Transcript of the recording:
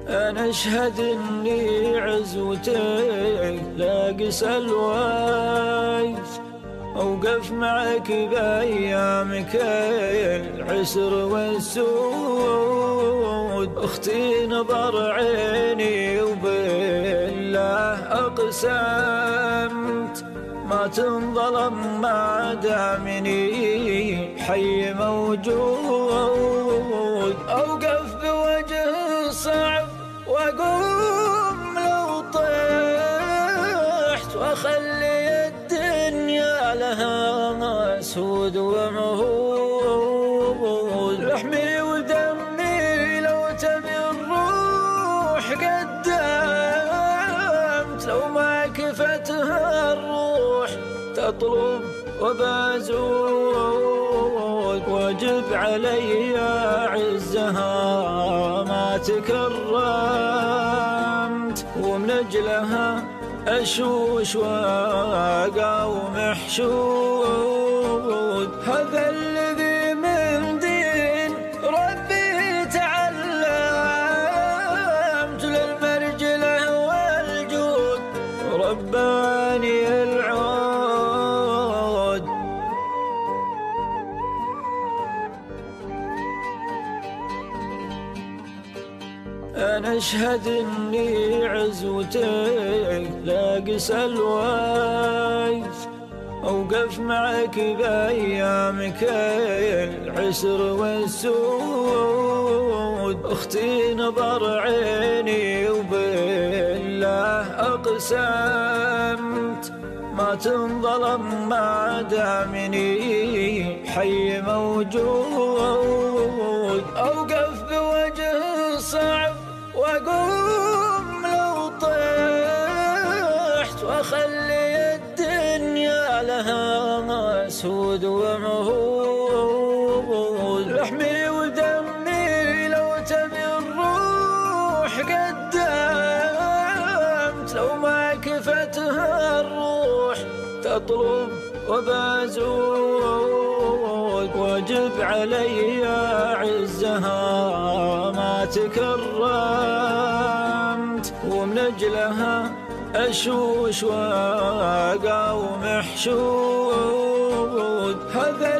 أنا أشهد إني عزوتك لاقي سلوايس، أوقف معك بأيامك العسر والسود. أختي نظر عيني وبالله أقسمت ما تنظلم ما دامني حي موجود. أوقف بوجه صعب وأقوم لو طحت، وأخلي الدنيا لها سود ومهود. لحمي ودمي لو تبي الروح قدمت، لو ما كفتها الروح تطلب وبزود. واجب علي عزها ما تكرمت، ومن اجلها اشوش واقاوم حشود. هذا الذي من دين ربي تعلمت، للمرجله والجود رباني العود. أنا أشهد إني عزوتك لاقي سلوايس، أوقف معك بأيامك العسر والسود. أختي نظر عيني وبالله أقسمت ما تنظلم ما دامني حي موجود. أوقف بوجه صعب وأقوم لو طحت، وأخلي الدنيا لها سود ومهود. لحمي ودمي لو تبي الروح قدمت، لو ما كفتها الروح تطلب وبزود. واجب علي عزها ما تكرمت، ومن اجلها اشوش واقاوم حشود. هذا